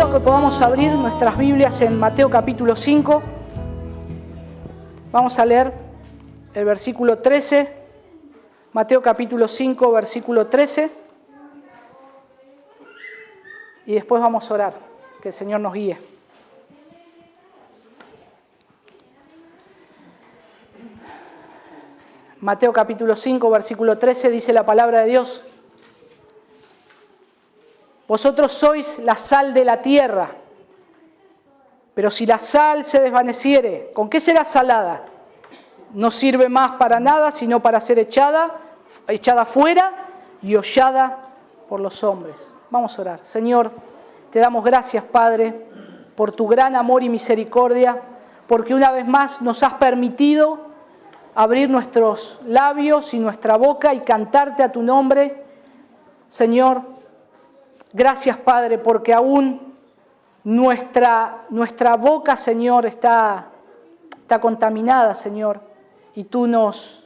invito a que podamos abrir nuestras Biblias en Mateo capítulo 5. Vamos a leer el versículo 13. Mateo capítulo 5, versículo 13. Y después vamos a orar, que el Señor nos guíe. Mateo capítulo 5, versículo 13, dice la palabra de Dios: Vosotros sois la sal de la tierra, pero si la sal se desvaneciere, ¿con qué será salada? No sirve más para nada, sino para ser echada fuera y hollada por los hombres. Vamos a orar. Señor, te damos gracias, Padre, por tu gran amor y misericordia, porque una vez más nos has permitido abrir nuestros labios y nuestra boca y cantarte a tu nombre. Señor, gracias, Padre, porque aún nuestra boca, Señor, está contaminada, Señor, y tú nos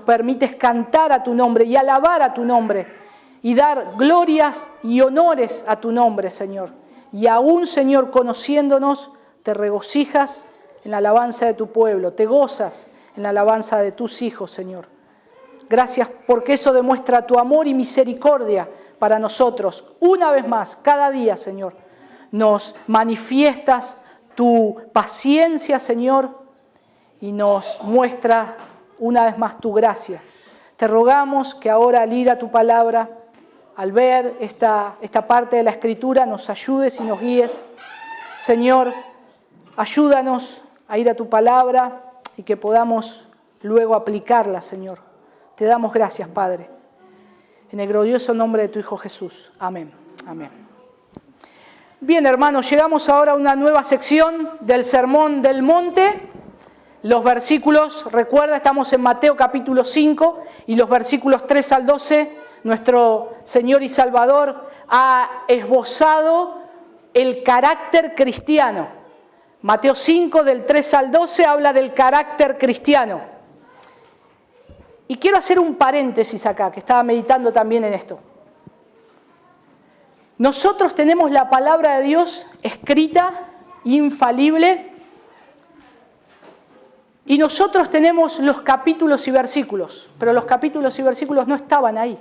permites cantar a tu nombre y alabar a tu nombre y dar glorias y honores a tu nombre, Señor. Y aún, Señor, conociéndonos, te regocijas en la alabanza de tu pueblo, te gozas en la alabanza de tus hijos, Señor. Gracias porque eso demuestra tu amor y misericordia para nosotros. Una vez más, cada día, Señor, nos manifiestas tu paciencia, Señor, y nos muestra una vez más tu gracia. Te rogamos que ahora al ir a tu palabra, al ver esta parte de la Escritura, nos ayudes y nos guíes. Señor, ayúdanos a ir a tu palabra y que podamos luego aplicarla, Señor. Te damos gracias, Padre. En el glorioso nombre de tu Hijo Jesús. Amén. Amén. Bien, hermanos, llegamos ahora a una nueva sección del Sermón del Monte. Los versículos, recuerda, estamos en Mateo capítulo 5 y los versículos 3 al 12, nuestro Señor y Salvador ha esbozado el carácter cristiano. Mateo 5 del 3 al 12 habla del carácter cristiano. Y quiero hacer un paréntesis acá, que estaba meditando también en esto. Nosotros tenemos la palabra de Dios escrita, infalible, y nosotros tenemos los capítulos y versículos, pero los capítulos y versículos no estaban ahí.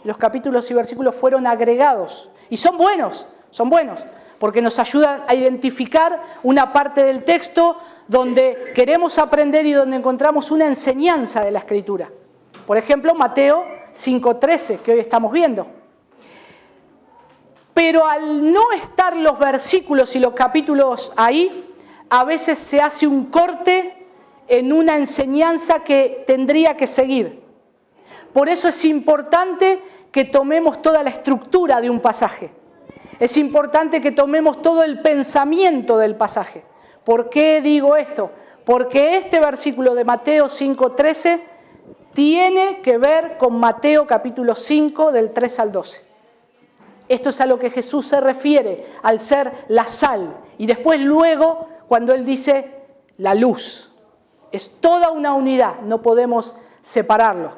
Los capítulos y versículos fueron agregados, y son buenos, porque nos ayudan a identificar una parte del texto donde queremos aprender y donde encontramos una enseñanza de la Escritura. Por ejemplo, Mateo 5:13, que hoy estamos viendo. Pero al no estar los versículos y los capítulos ahí, a veces se hace un corte en una enseñanza que tendría que seguir. Por eso es importante que tomemos toda la estructura de un pasaje. Es importante que tomemos todo el pensamiento del pasaje. ¿Por qué digo esto? Porque este versículo de Mateo 5:13 tiene que ver con Mateo capítulo 5 del 3 al 12. Esto es a lo que Jesús se refiere al ser la sal. Y después luego cuando Él dice la luz. Es toda una unidad, no podemos separarlo.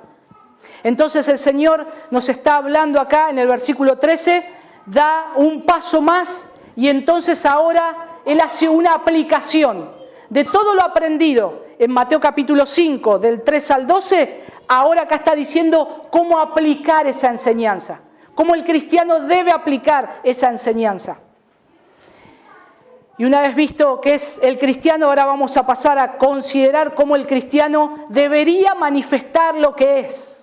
Entonces el Señor nos está hablando acá en el versículo 13, da un paso más y entonces ahora Él hace una aplicación de todo lo aprendido en Mateo capítulo 5, del 3 al 12, ahora acá está diciendo cómo aplicar esa enseñanza, cómo el cristiano debe aplicar esa enseñanza. Y una vez visto qué es el cristiano, ahora vamos a pasar a considerar cómo el cristiano debería manifestar lo que es.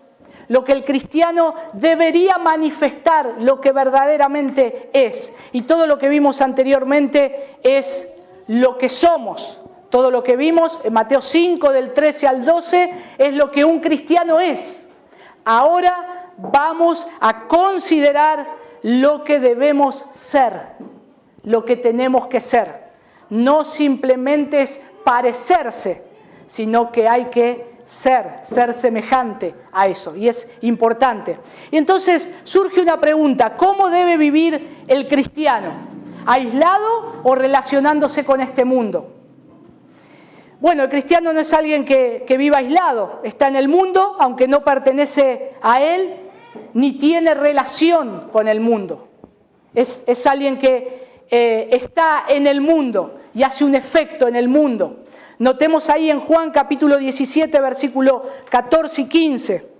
Lo que el cristiano debería manifestar, lo que verdaderamente es. Y todo lo que vimos anteriormente es lo que somos. Todo lo que vimos en Mateo 5, del 13 al 12, es lo que un cristiano es. Ahora vamos a considerar lo que debemos ser. Lo que tenemos que ser. No simplemente es parecerse, sino que hay que ser semejante a eso. Y es importante. Y entonces surge una pregunta: ¿cómo debe vivir el cristiano? ¿Aislado o relacionándose con este mundo? Bueno, el cristiano no es alguien que viva aislado. Está en el mundo, aunque no pertenece a él, ni tiene relación con el mundo. Es alguien que está en el mundo y hace un efecto en el mundo. Notemos ahí en Juan capítulo 17, versículo 14 y 15.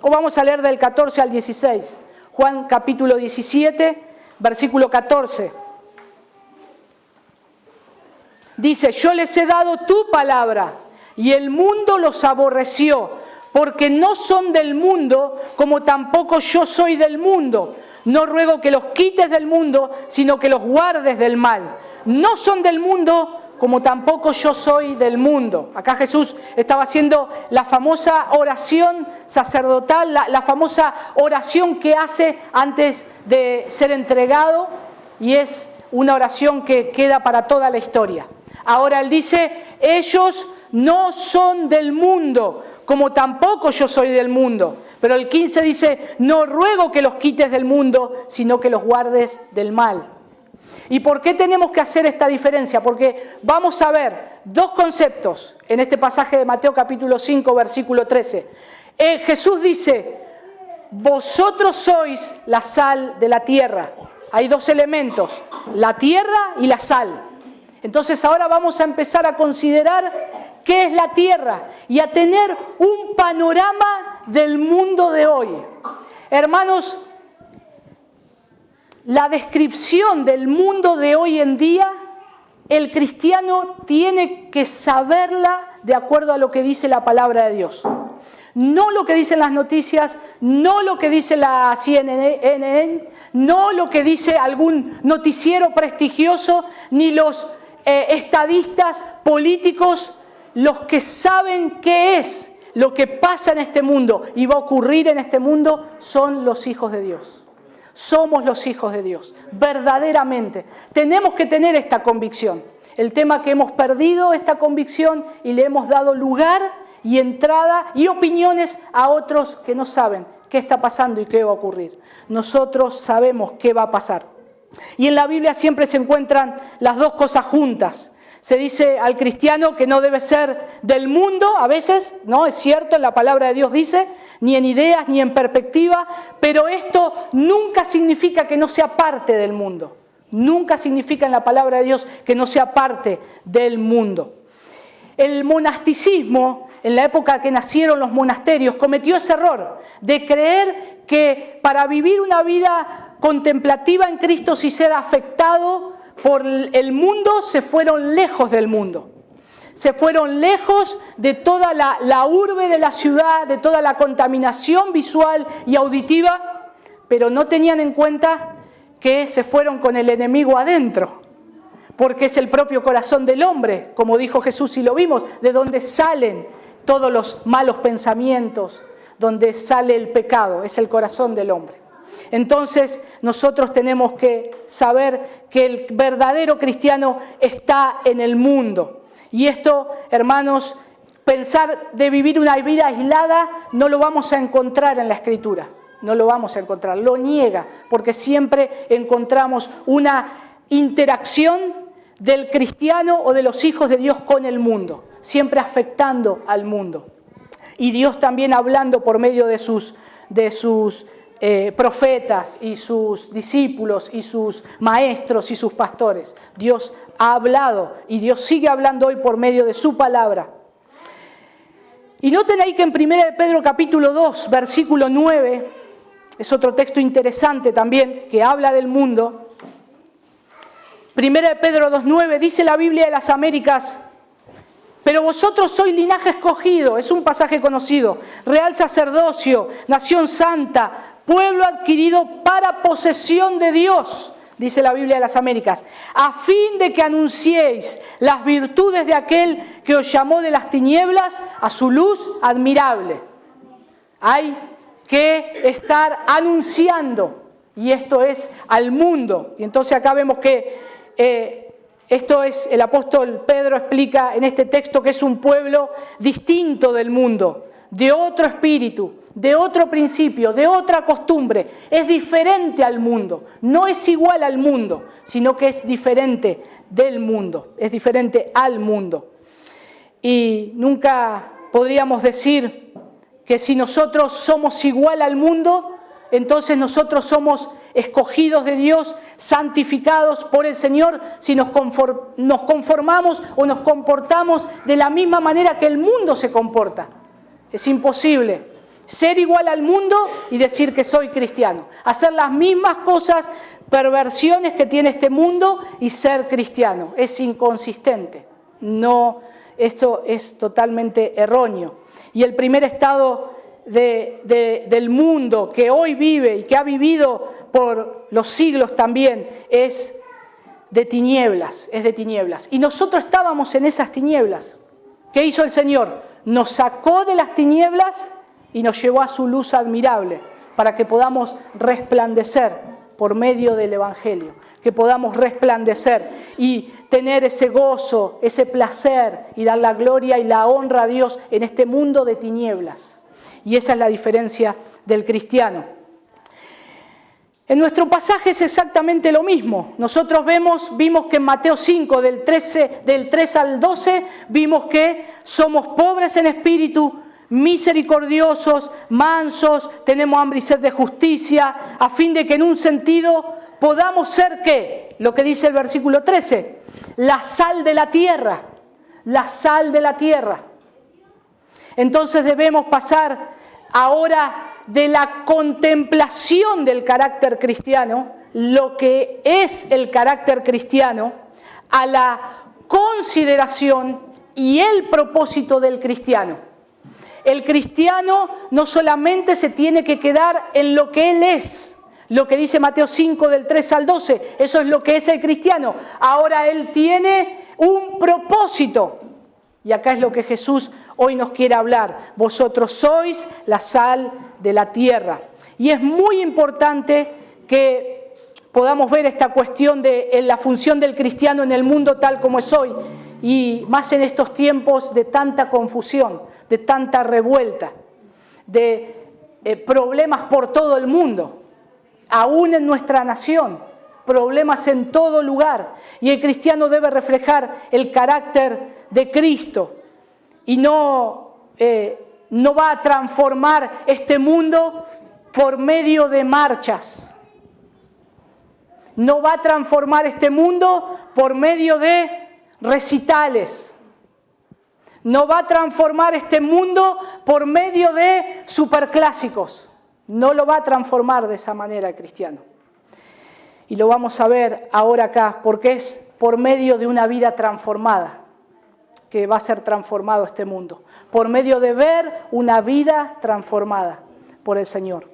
O vamos a leer del 14 al 16. Juan capítulo 17, versículo 14. Dice, yo les he dado tu palabra y el mundo los aborreció, porque no son del mundo, como tampoco yo soy del mundo. No ruego que los quites del mundo, sino que los guardes del mal. No son del mundo, como tampoco yo soy del mundo. Acá Jesús estaba haciendo la famosa oración sacerdotal, la famosa oración que hace antes de ser entregado, y es una oración que queda para toda la historia. Ahora Él dice, ellos no son del mundo, como tampoco yo soy del mundo. Pero el 15 dice, no ruego que los quites del mundo, sino que los guardes del mal. ¿Y por qué tenemos que hacer esta diferencia? Porque vamos a ver dos conceptos en este pasaje de Mateo capítulo 5, versículo 13. Jesús dice, vosotros sois la sal de la tierra. Hay dos elementos, la tierra y la sal. Entonces ahora vamos a empezar a considerar qué es la tierra y a tener un panorama del mundo de hoy. Hermanos, la descripción del mundo de hoy en día, el cristiano tiene que saberla de acuerdo a lo que dice la palabra de Dios. No lo que dicen las noticias, no lo que dice la CNN, no lo que dice algún noticiero prestigioso, ni los estadistas políticos. Los que saben qué es lo que pasa en este mundo y va a ocurrir en este mundo son los hijos de Dios. Somos los hijos de Dios, verdaderamente. Tenemos que tener esta convicción. El tema que hemos perdido esta convicción y le hemos dado lugar y entrada y opiniones a otros que no saben qué está pasando y qué va a ocurrir. Nosotros sabemos qué va a pasar. Y en la Biblia siempre se encuentran las dos cosas juntas. Se dice al cristiano que no debe ser del mundo, a veces, ¿no? Es cierto, la palabra de Dios dice, ni en ideas ni en perspectiva, pero esto nunca significa que no sea parte del mundo. Nunca significa en la palabra de Dios que no sea parte del mundo. El monasticismo, en la época que nacieron los monasterios, cometió ese error de creer que para vivir una vida contemplativa en Cristo sin ser afectado por el mundo, se fueron lejos del mundo. Se fueron lejos de toda la urbe de la ciudad, de toda la contaminación visual y auditiva, pero no tenían en cuenta que se fueron con el enemigo adentro, porque es el propio corazón del hombre, como dijo Jesús y lo vimos, de donde salen todos los malos pensamientos, donde sale el pecado, es el corazón del hombre. Entonces nosotros tenemos que saber que el verdadero cristiano está en el mundo. Y esto, hermanos, pensar de vivir una vida aislada no lo vamos a encontrar en la Escritura. No lo vamos a encontrar, lo niega, porque siempre encontramos una interacción del cristiano o de los hijos de Dios con el mundo, siempre afectando al mundo. Y Dios también hablando por medio de sus profetas y sus discípulos y sus maestros y sus pastores. Dios ha hablado y Dios sigue hablando hoy por medio de su palabra. Y noten ahí que en 1 Pedro capítulo 2, versículo 9, es otro texto interesante también que habla del mundo. 1 Pedro 2:9 dice la Biblia de las Américas: pero vosotros sois linaje escogido, es un pasaje conocido, real sacerdocio, nación santa, pueblo adquirido para posesión de Dios, dice la Biblia de las Américas, a fin de que anunciéis las virtudes de aquel que os llamó de las tinieblas a su luz admirable. Hay que estar anunciando, y esto es al mundo. Y entonces acá vemos que esto es, el apóstol Pedro explica en este texto que es un pueblo distinto del mundo, de otro espíritu, de otro principio, de otra costumbre. Es diferente al mundo, no es igual al mundo, sino que es diferente del mundo, es diferente al mundo. Y nunca podríamos decir que si nosotros somos igual al mundo, entonces nosotros somos escogidos de Dios, santificados por el Señor, si nos conformamos o nos comportamos de la misma manera que el mundo se comporta. Es imposible ser igual al mundo y decir que soy cristiano. Hacer las mismas cosas, perversiones que tiene este mundo y ser cristiano. Es inconsistente. No, esto es totalmente erróneo. Y el primer estado del mundo que hoy vive y que ha vivido por los siglos también es de tinieblas, Y nosotros estábamos en esas tinieblas. ¿Qué hizo el Señor? Nos sacó de las tinieblas y nos llevó a su luz admirable para que podamos resplandecer por medio del Evangelio, que podamos resplandecer y tener ese gozo, ese placer y dar la gloria y la honra a Dios en este mundo de tinieblas. Y esa es la diferencia del cristiano. En nuestro pasaje es exactamente lo mismo. Nosotros vimos que en Mateo 5, del 3 al 12, vimos que somos pobres en espíritu, misericordiosos, mansos, tenemos hambre y sed de justicia, a fin de que en un sentido podamos ser, ¿qué? Lo que dice el versículo 13, la sal de la tierra, la sal de la tierra. Entonces debemos pasar ahora de la contemplación del carácter cristiano, lo que es el carácter cristiano, a la consideración y el propósito del cristiano. El cristiano no solamente se tiene que quedar en lo que él es, lo que dice Mateo 5 del 3 al 12, eso es lo que es el cristiano. Ahora él tiene un propósito. Y acá es lo que Jesús hoy nos quiere hablar. Vosotros sois la sal de la tierra. Y es muy importante que podamos ver esta cuestión de la función del cristiano en el mundo tal como es hoy. Y más en estos tiempos de tanta confusión, de tanta revuelta, de problemas por todo el mundo, aún en nuestra nación, problemas en todo lugar. Y el cristiano debe reflejar el carácter de Cristo y no va a transformar este mundo por medio de marchas. No va a transformar este mundo por medio de recitales. No va a transformar este mundo por medio de superclásicos. No lo va a transformar de esa manera el cristiano. Y lo vamos a ver ahora acá, porque es por medio de una vida transformada que va a ser transformado este mundo. Por medio de ver una vida transformada por el Señor.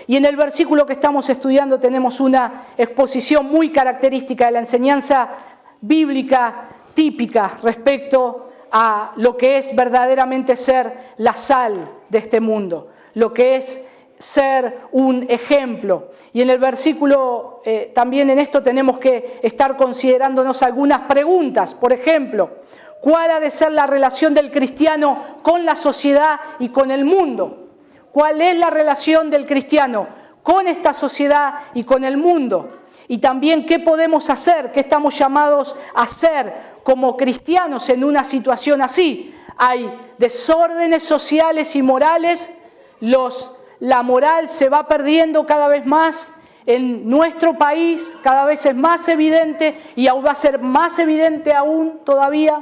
Y en el versículo que estamos estudiando tenemos una exposición muy característica de la enseñanza bíblica típica respecto a lo que es verdaderamente ser la sal de este mundo, lo que es ser un ejemplo. Y en el versículo, también en esto tenemos que estar considerándonos algunas preguntas. Por ejemplo, ¿cuál ha de ser la relación del cristiano con la sociedad y con el mundo? ¿Cuál es la relación del cristiano con esta sociedad y con el mundo? Y también, ¿qué podemos hacer? ¿Qué estamos llamados a hacer como cristianos en una situación así? Hay desórdenes sociales y morales, la moral se va perdiendo cada vez más en nuestro país, cada vez es más evidente y aún va a ser más evidente aún todavía.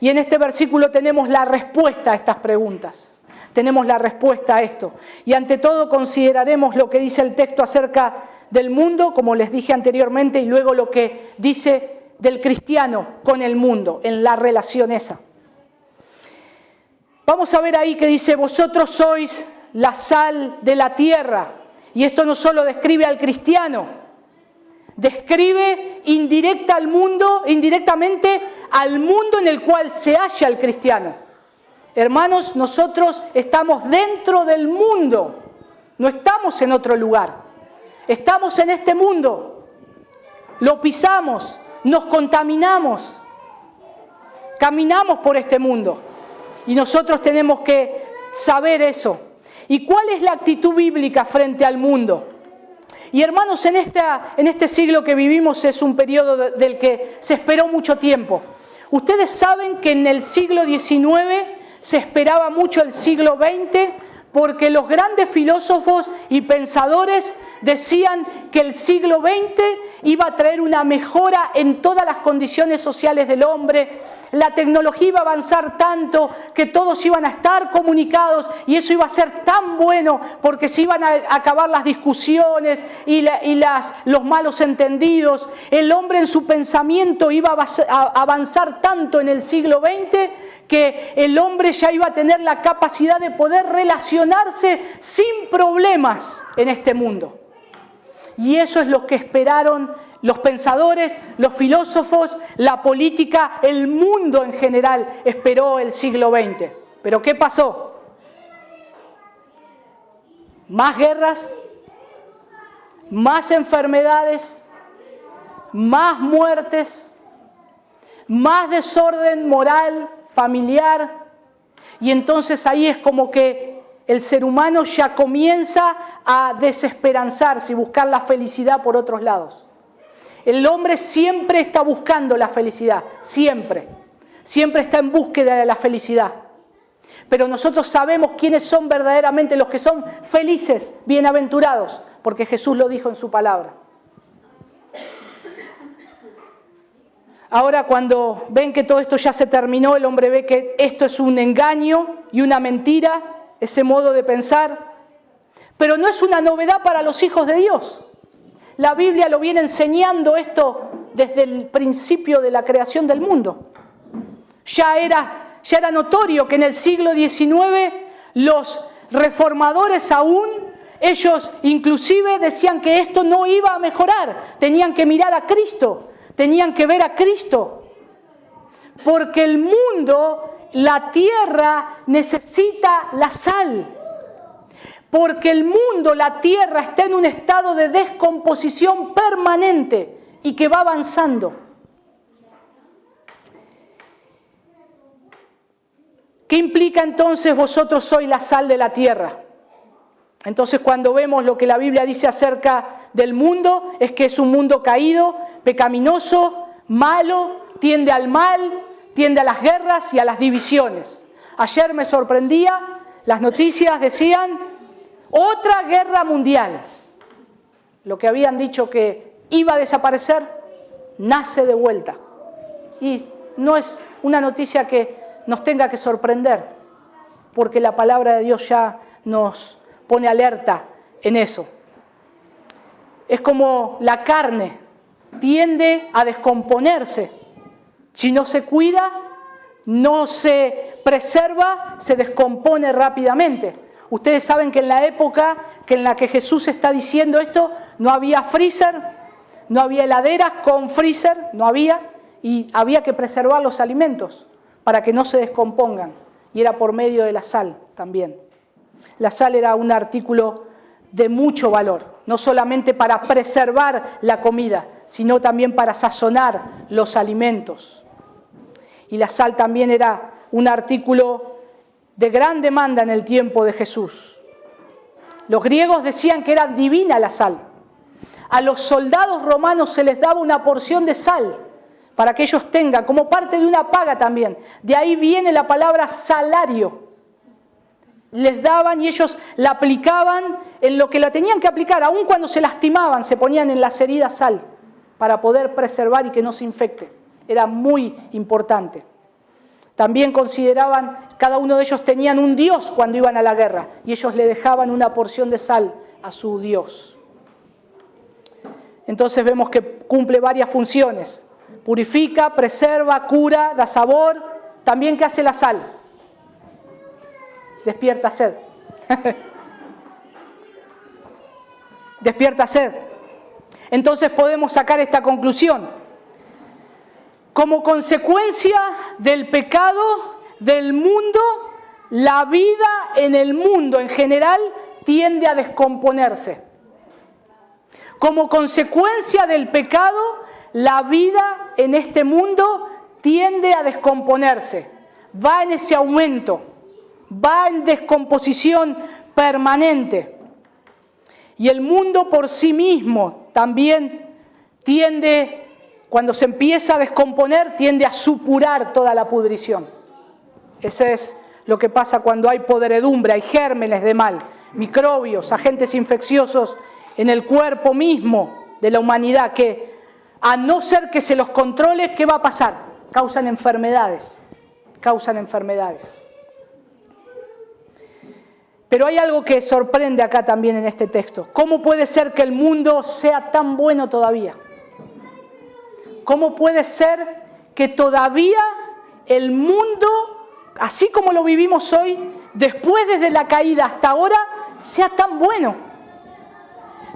Y en este versículo tenemos la respuesta a estas preguntas. Tenemos la respuesta a esto. Y ante todo consideraremos lo que dice el texto acerca del mundo, como les dije anteriormente, y luego lo que dice del cristiano con el mundo, en la relación esa. Vamos a ver ahí que dice, vosotros sois la sal de la tierra. Y esto no solo describe al cristiano, describe indirectamente al mundo en el cual se halla el cristiano. Hermanos, nosotros estamos dentro del mundo, no estamos en otro lugar. Estamos en este mundo, lo pisamos, nos contaminamos, caminamos por este mundo. Y nosotros tenemos que saber eso. ¿Y cuál es la actitud bíblica frente al mundo? Y hermanos, en este siglo que vivimos es un periodo del que se esperó mucho tiempo. Ustedes saben que en el siglo XIX se esperaba mucho el siglo XX porque los grandes filósofos y pensadores decían que el siglo XX iba a traer una mejora en todas las condiciones sociales del hombre. La tecnología iba a avanzar tanto que todos iban a estar comunicados y eso iba a ser tan bueno porque se iban a acabar las discusiones y los malos entendidos. El hombre en su pensamiento iba a avanzar tanto en el siglo XX que el hombre ya iba a tener la capacidad de poder relacionarse sin problemas en este mundo. Y eso es lo que esperaron los pensadores, los filósofos, la política, el mundo en general esperó el siglo XX. ¿Pero qué pasó? Más guerras, más enfermedades, más muertes, más desorden moral, familiar, y entonces ahí es como que el ser humano ya comienza a desesperanzarse y buscar la felicidad por otros lados. El hombre siempre está buscando la felicidad, siempre está en búsqueda de la felicidad. Pero nosotros sabemos quiénes son verdaderamente los que son felices, bienaventurados, porque Jesús lo dijo en su palabra. Ahora cuando ven que todo esto ya se terminó, el hombre ve que esto es un engaño y una mentira, ese modo de pensar, pero no es una novedad para los hijos de Dios. La Biblia lo viene enseñando esto desde el principio de la creación del mundo. Ya era notorio que en el siglo XIX los reformadores aún, ellos inclusive decían que esto no iba a mejorar, tenían que mirar a Cristo. Tenían que ver a Cristo, porque el mundo, la tierra, necesita la sal. Porque el mundo, la tierra, está en un estado de descomposición permanente y que va avanzando. ¿Qué implica entonces vosotros sois la sal de la tierra? Entonces cuando vemos lo que la Biblia dice acerca del mundo, es que es un mundo caído, pecaminoso, malo, tiende al mal, tiende a las guerras y a las divisiones. Ayer me sorprendía, las noticias decían, otra guerra mundial. Lo que habían dicho que iba a desaparecer, nace de vuelta. Y no es una noticia que nos tenga que sorprender, porque la palabra de Dios ya nos pone alerta en eso. Es como la carne, tiende a descomponerse. Si no se cuida, no se preserva, se descompone rápidamente. Ustedes saben que en la época en la que Jesús está diciendo esto, no había freezer, no había heladeras con freezer, no había, y había que preservar los alimentos para que no se descompongan. Y era por medio de la sal también. La sal era un artículo de mucho valor, no solamente para preservar la comida, sino también para sazonar los alimentos. Y la sal también era un artículo de gran demanda en el tiempo de Jesús. Los griegos decían que era divina la sal. A los soldados romanos se les daba una porción de sal para que ellos tengan, como parte de una paga también. De ahí viene la palabra salario. Les daban y ellos la aplicaban en lo que la tenían que aplicar. Aun cuando se lastimaban, se ponían en las heridas sal para poder preservar y que no se infecte. Era muy importante. También consideraban, cada uno de ellos tenían un dios cuando iban a la guerra y ellos le dejaban una porción de sal a su dios. Entonces vemos que cumple varias funciones. Purifica, preserva, cura, da sabor. También, ¿qué hace la sal? Despierta sed. Despierta sed. Entonces podemos sacar esta conclusión. Como consecuencia del pecado del mundo, la vida en el mundo en general tiende a descomponerse. Como consecuencia del pecado, la vida en este mundo tiende a descomponerse. Va en ese aumento. Va en descomposición permanente. Y el mundo por sí mismo también tiende, cuando se empieza a descomponer, tiende a supurar toda la pudrición. Esa es lo que pasa cuando hay podredumbre, hay gérmenes de mal, microbios, agentes infecciosos en el cuerpo mismo de la humanidad que, a no ser que se los controle, ¿qué va a pasar? Causan enfermedades. Pero hay algo que sorprende acá también en este texto. ¿Cómo puede ser que el mundo sea tan bueno todavía? ¿Cómo puede ser que todavía el mundo, así como lo vivimos hoy, después desde la caída hasta ahora, sea tan bueno?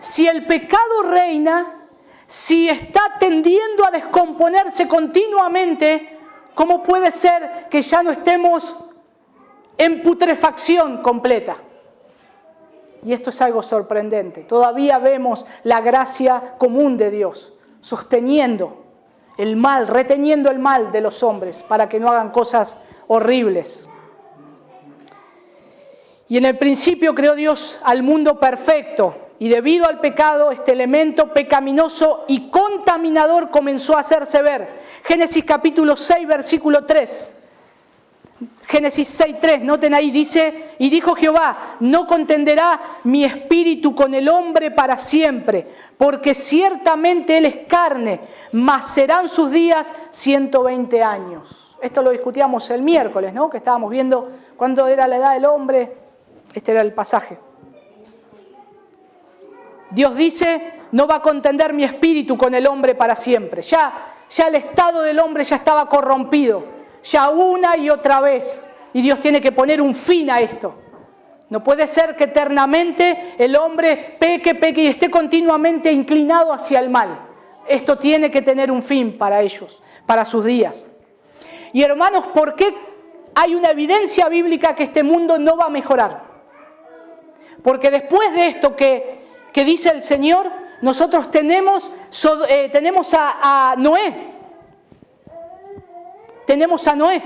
Si el pecado reina, si está tendiendo a descomponerse continuamente, ¿cómo puede ser que ya no estemos en putrefacción completa? Y esto es algo sorprendente. Todavía vemos la gracia común de Dios, sosteniendo el mal, reteniendo el mal de los hombres para que no hagan cosas horribles. Y en el principio creó Dios al mundo perfecto, y debido al pecado, este elemento pecaminoso y contaminador comenzó a hacerse ver. Génesis capítulo 6, versículo 3. Génesis 6:3, noten ahí, dice, y dijo Jehová, no contenderá mi espíritu con el hombre para siempre, porque ciertamente él es carne, mas serán sus días 120 años. Esto lo discutíamos el miércoles, ¿no? Que estábamos viendo cuándo era la edad del hombre. Este era el pasaje. Dios dice, no va a contender mi espíritu con el hombre para siempre. Ya el estado del hombre ya estaba corrompido. Ya una y otra vez. Y Dios tiene que poner un fin a esto. No puede ser que eternamente el hombre peque y esté continuamente inclinado hacia el mal. Esto tiene que tener un fin para ellos, para sus días. Y hermanos, ¿por qué hay una evidencia bíblica que este mundo no va a mejorar? Porque después de esto que dice el Señor, nosotros tenemos a Noé. Tenemos a Noé.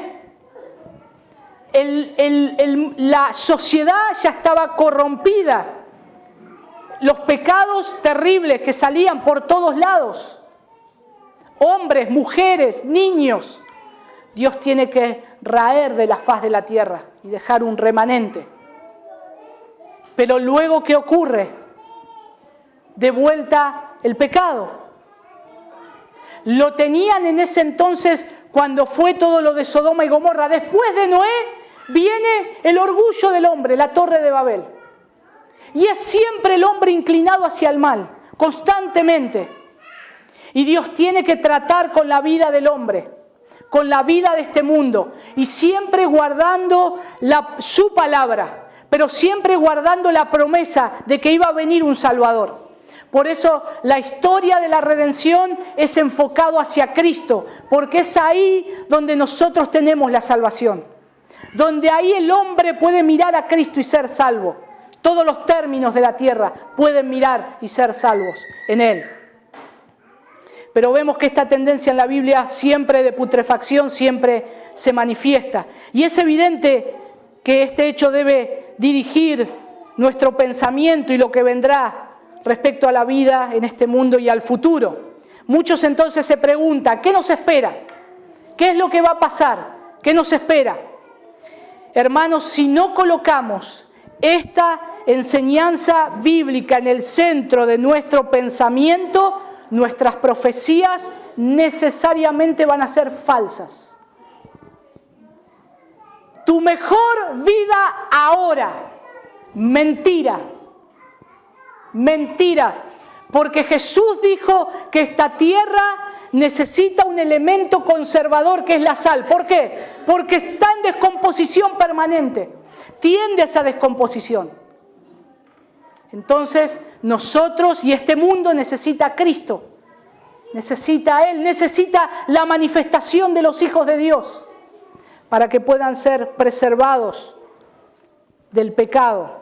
La sociedad ya estaba corrompida. Los pecados terribles que salían por todos lados. Hombres, mujeres, niños. Dios tiene que raer de la faz de la tierra y dejar un remanente. Pero luego, ¿qué ocurre? De vuelta el pecado. Lo tenían en ese entonces cuando fue todo lo de Sodoma y Gomorra. Después de Noé viene el orgullo del hombre, la Torre de Babel. Y es siempre el hombre inclinado hacia el mal, constantemente. Y Dios tiene que tratar con la vida del hombre, con la vida de este mundo, y siempre guardando su palabra, pero siempre guardando la promesa de que iba a venir un Salvador. Por eso la historia de la redención es enfocado hacia Cristo, porque es ahí donde nosotros tenemos la salvación. Donde ahí el hombre puede mirar a Cristo y ser salvo. Todos los términos de la tierra pueden mirar y ser salvos en Él. Pero vemos que esta tendencia en la Biblia siempre de putrefacción siempre se manifiesta. Y es evidente que este hecho debe dirigir nuestro pensamiento y lo que vendrá respecto a la vida en este mundo y al futuro. Muchos entonces se preguntan, ¿qué nos espera? ¿Qué es lo que va a pasar? ¿Qué nos espera? Hermanos, si no colocamos esta enseñanza bíblica en el centro de nuestro pensamiento, nuestras profecías necesariamente van a ser falsas. Tu mejor vida ahora, mentira. Mentira, porque Jesús dijo que esta tierra necesita un elemento conservador que es la sal. ¿Por qué? Porque está en descomposición permanente, tiende a esa descomposición. Entonces nosotros y este mundo necesita a Cristo, necesita a Él, necesita la manifestación de los hijos de Dios para que puedan ser preservados del pecado.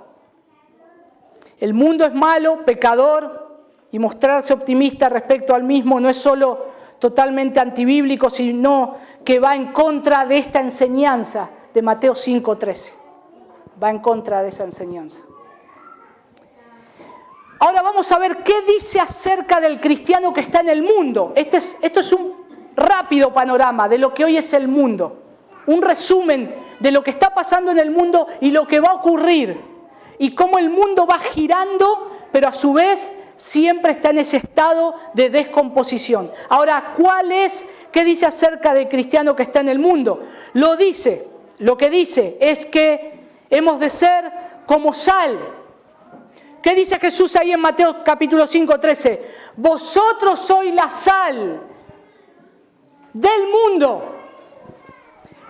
El mundo es malo, pecador, y mostrarse optimista respecto al mismo no es solo totalmente antibíblico, sino que va en contra de esta enseñanza de Mateo 5:13. Va en contra de esa enseñanza. Ahora vamos a ver qué dice acerca del cristiano que está en el mundo. Esto es un rápido panorama de lo que hoy es el mundo. un resumen de lo que está pasando en el mundo y lo que va a ocurrir. Y cómo el mundo va girando, pero a su vez siempre está en ese estado de descomposición. Ahora, ¿qué dice acerca del cristiano que está en el mundo? Lo que dice es que hemos de ser como sal. ¿Qué dice Jesús ahí en Mateo capítulo 5, 13? Vosotros sois la sal del mundo.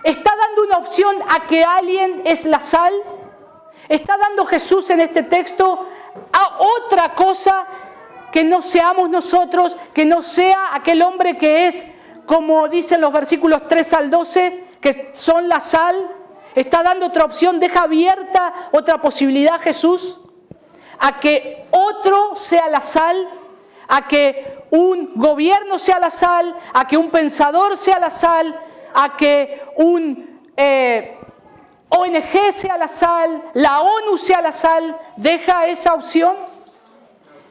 ¿Está dando una opción a que alguien es la sal? ¿Está dando Jesús en este texto a otra cosa que no seamos nosotros, que no sea aquel hombre que es, como dicen los versículos 3 al 12, que son la sal? ¿Está dando otra opción? ¿Deja abierta otra posibilidad Jesús? ¿A que otro sea la sal? ¿A que un gobierno sea la sal? ¿A que un pensador sea la sal? ¿A que un ONG sea la sal? ¿La ONU sea la sal? ¿Deja esa opción?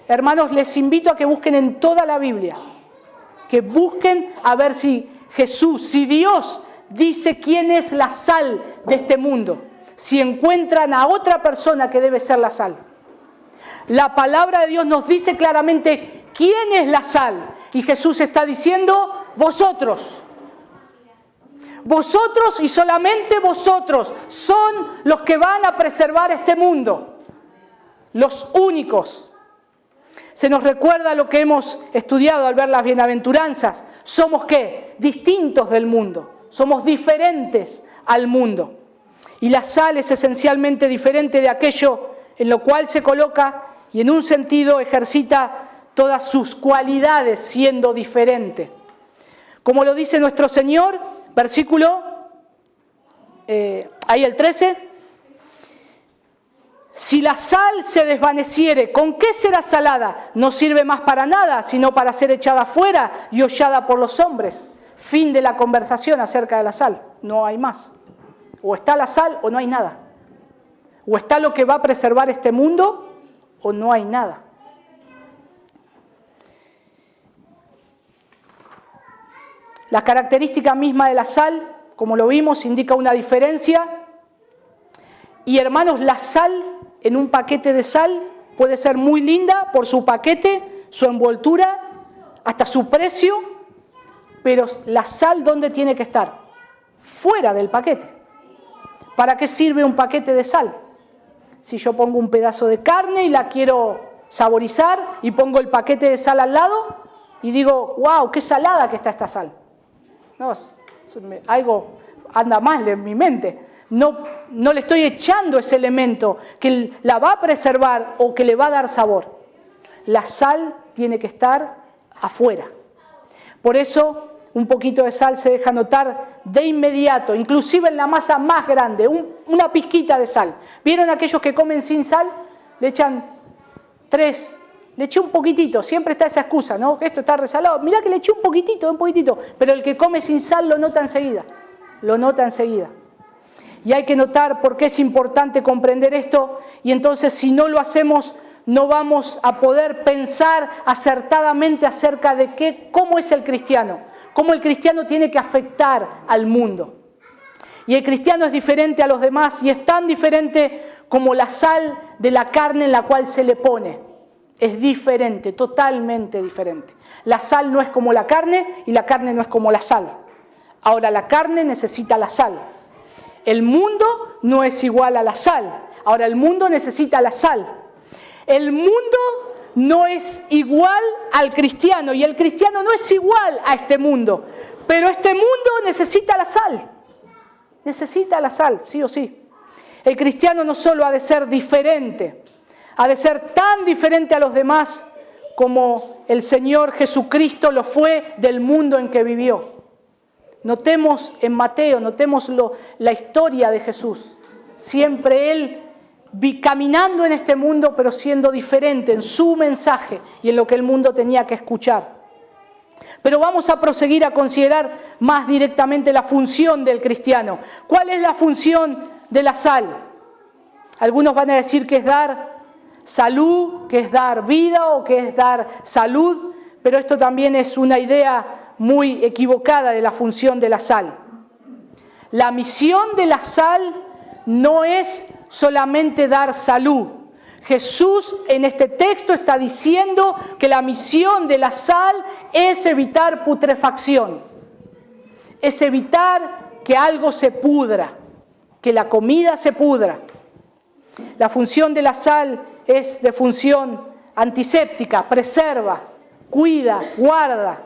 Hermanos, les invito a que busquen en toda la Biblia, que busquen a ver si Jesús, si Dios dice quién es la sal de este mundo, si encuentran a otra persona que debe ser la sal. La palabra de Dios nos dice claramente quién es la sal, y Jesús está diciendo vosotros. Vosotros y solamente vosotros son los que van a preservar este mundo, los únicos. Se nos recuerda lo que hemos estudiado al ver las bienaventuranzas. ¿Somos qué? Distintos del mundo. Somos diferentes al mundo. Y la sal es esencialmente diferente de aquello en lo cual se coloca y en un sentido ejercita todas sus cualidades siendo diferente. Como lo dice nuestro Señor, versículo, ahí el 13. Si la sal se desvaneciere, ¿con qué será salada? No sirve más para nada, sino para ser echada fuera y hollada por los hombres. Fin de la conversación acerca de la sal. No hay más. O está la sal o no hay nada. O está lo que va a preservar este mundo o no hay nada. La característica misma de la sal, como lo vimos, indica una diferencia. Y hermanos, la sal en un paquete de sal puede ser muy linda por su paquete, su envoltura, hasta su precio, pero la sal, ¿dónde tiene que estar? Fuera del paquete. ¿Para qué sirve un paquete de sal? Si yo pongo un pedazo de carne y la quiero saborizar y pongo el paquete de sal al lado y digo, wow, qué salada que está esta sal. No, algo anda mal en mi mente. No le estoy echando ese elemento que la va a preservar o que le va a dar sabor. La sal tiene que estar afuera. Por eso un poquito de sal se deja notar de inmediato, inclusive en la masa más grande, una pizquita de sal. ¿Vieron aquellos que comen sin sal? Le echan 3, le eché un poquitito, siempre está esa excusa, ¿no? Que esto está resalado. Mirá que le eché un poquitito, pero el que come sin sal lo nota enseguida. Y hay que notar por qué es importante comprender esto, y entonces si no lo hacemos no vamos a poder pensar acertadamente acerca de cómo es el cristiano, cómo el cristiano tiene que afectar al mundo. Y el cristiano es diferente a los demás y es tan diferente como la sal de la carne en la cual se le pone. Es diferente, totalmente diferente. La sal no es como la carne y la carne no es como la sal. Ahora la carne necesita la sal. El mundo no es igual a la sal. Ahora el mundo necesita la sal. El mundo no es igual al cristiano y el cristiano no es igual a este mundo. Pero este mundo necesita la sal. Necesita la sal, sí o sí. El cristiano no solo ha de ser diferente, ha de ser tan diferente a los demás como el Señor Jesucristo lo fue del mundo en que vivió. Notemos en Mateo, notemos la historia de Jesús. Siempre Él caminando en este mundo, pero siendo diferente en su mensaje y en lo que el mundo tenía que escuchar. Pero vamos a proseguir a considerar más directamente la función del cristiano. ¿Cuál es la función de la sal? Algunos van a decir que es dar salud, que es dar vida o que es dar salud, pero esto también es una idea muy equivocada de la función de la sal. La misión de la sal no es solamente dar salud. Jesús en este texto está diciendo que la misión de la sal es evitar putrefacción, es evitar que algo se pudra, que la comida se pudra. La función de la sal es de función antiséptica, preserva, cuida, guarda.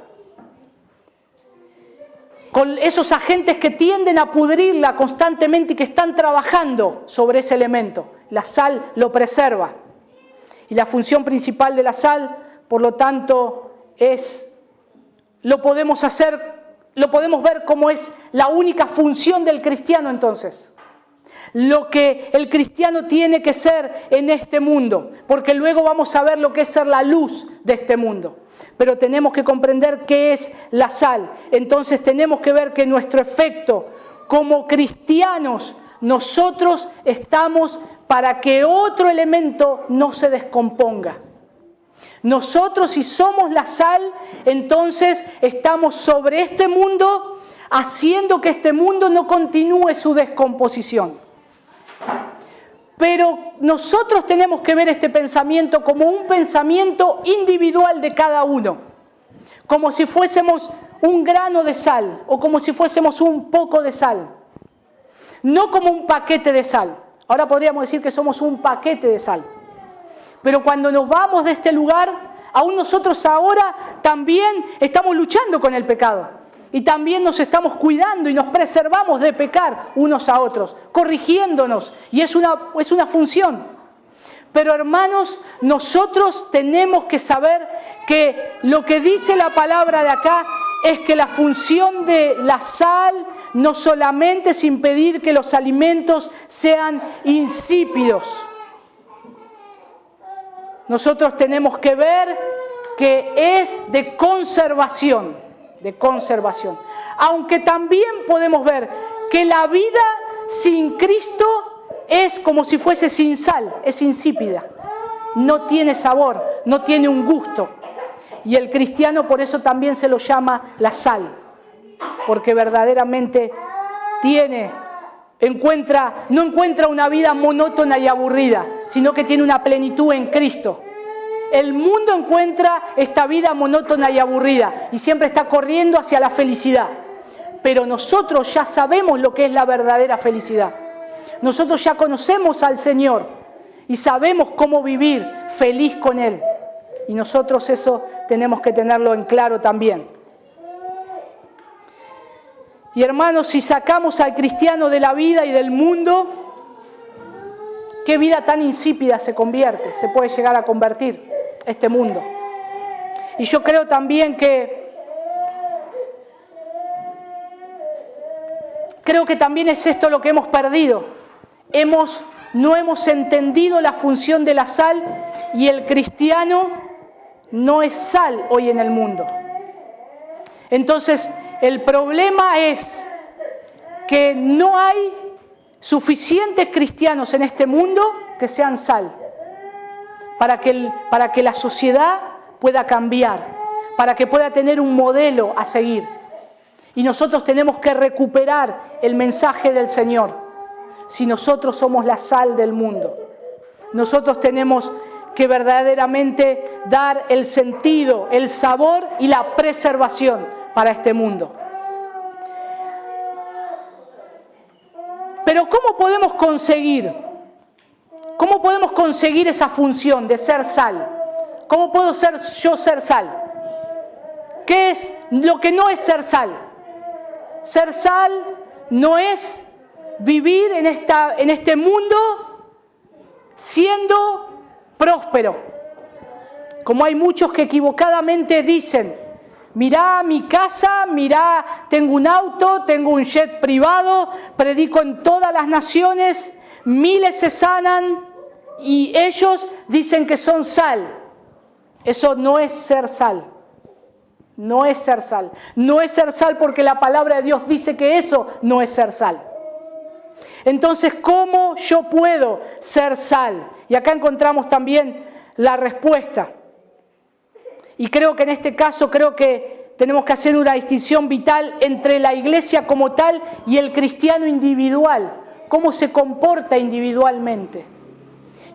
Con esos agentes que tienden a pudrirla constantemente y que están trabajando sobre ese elemento. La sal lo preserva. Y la función principal de la sal, por lo tanto, lo podemos ver como es la única función del cristiano entonces. Lo que el cristiano tiene que ser en este mundo, porque luego vamos a ver lo que es ser la luz de este mundo. Pero tenemos que comprender qué es la sal. Entonces tenemos que ver que nuestro efecto como cristianos, nosotros estamos para que otro elemento no se descomponga. Nosotros, si somos la sal, entonces estamos sobre este mundo, haciendo que este mundo no continúe su descomposición. Pero nosotros tenemos que ver este pensamiento como un pensamiento individual de cada uno, como si fuésemos un grano de sal o como si fuésemos un poco de sal, no como un paquete de sal. Ahora podríamos decir que somos un paquete de sal, pero cuando nos vamos de este lugar, aún nosotros ahora también estamos luchando con el pecado. Y también nos estamos cuidando y nos preservamos de pecar unos a otros, corrigiéndonos. Y es una función. Pero hermanos, nosotros tenemos que saber que lo que dice la palabra de acá es que la función de la sal no solamente es impedir que los alimentos sean insípidos. Nosotros tenemos que ver que es de conservación. Aunque también podemos ver que la vida sin Cristo es como si fuese sin sal, es insípida, no tiene sabor, no tiene un gusto. Y el cristiano por eso también se lo llama la sal, porque verdaderamente no encuentra una vida monótona y aburrida, sino que tiene una plenitud en Cristo. El mundo encuentra esta vida monótona y aburrida y siempre está corriendo hacia la felicidad. Pero nosotros ya sabemos lo que es la verdadera felicidad. Nosotros ya conocemos al Señor y sabemos cómo vivir feliz con Él. Y nosotros eso tenemos que tenerlo en claro también. Y hermanos, si sacamos al cristiano de la vida y del mundo, ¿qué vida tan insípida se puede llegar a convertir este mundo? Y yo creo también también es esto lo que hemos perdido. No hemos entendido la función de la sal y el cristiano no es sal hoy en el mundo. Entonces, el problema es que no hay suficientes cristianos en este mundo que sean sal. Para que la sociedad pueda cambiar, para que pueda tener un modelo a seguir. Y nosotros tenemos que recuperar el mensaje del Señor. Si nosotros somos la sal del mundo, nosotros tenemos que verdaderamente dar el sentido, el sabor y la preservación para este mundo. Pero ¿cómo podemos conseguir esa función de ser sal? ¿Cómo puedo ser sal? ¿Qué es lo que no es ser sal? Ser sal no es vivir en este mundo siendo próspero. Como hay muchos que equivocadamente dicen, mirá mi casa, mirá, tengo un auto, tengo un jet privado, predico en todas las naciones, miles se sanan y ellos dicen que son sal. Eso no es ser sal. No es ser sal. No es ser sal porque la palabra de Dios dice que eso no es ser sal. Entonces, ¿cómo yo puedo ser sal? Y acá encontramos también la respuesta. Y creo que en este caso, tenemos que hacer una distinción vital entre la iglesia como tal y el cristiano individual, cómo se comporta individualmente.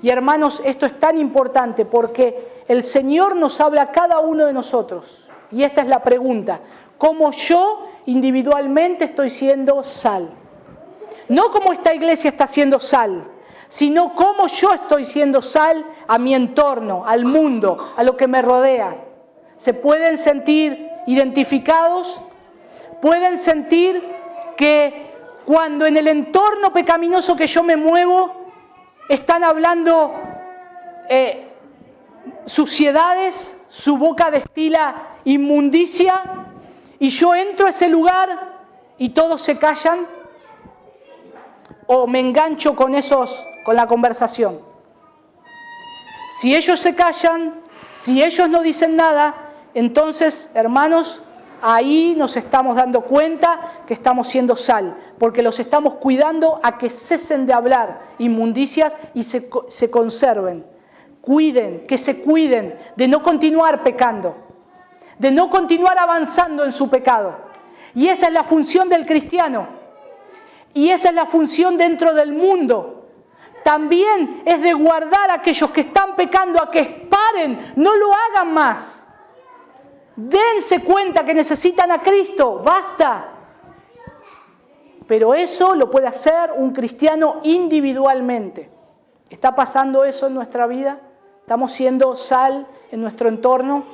Y hermanos, esto es tan importante porque el Señor nos habla a cada uno de nosotros. Y esta es la pregunta: ¿cómo yo individualmente estoy siendo sal? No cómo esta iglesia está siendo sal, sino cómo yo estoy siendo sal a mi entorno, al mundo, a lo que me rodea. ¿Se pueden sentir identificados? ¿Pueden sentir que cuando en el entorno pecaminoso que yo me muevo están hablando suciedades, su boca destila inmundicia, y yo entro a ese lugar y todos se callan? ¿O me engancho con la conversación? Si ellos se callan, si ellos no dicen nada, entonces, hermanos, ahí nos estamos dando cuenta que estamos siendo sal, porque los estamos cuidando a que cesen de hablar inmundicias y se conserven. Que se cuiden de no continuar pecando, de no continuar avanzando en su pecado. Y esa es la función del cristiano. Y esa es la función dentro del mundo. También es de guardar a aquellos que están pecando a que paren, no lo hagan más. Dense cuenta que necesitan a Cristo, basta. Pero eso lo puede hacer un cristiano individualmente. ¿Está pasando eso en nuestra vida? ¿Estamos siendo sal en nuestro entorno?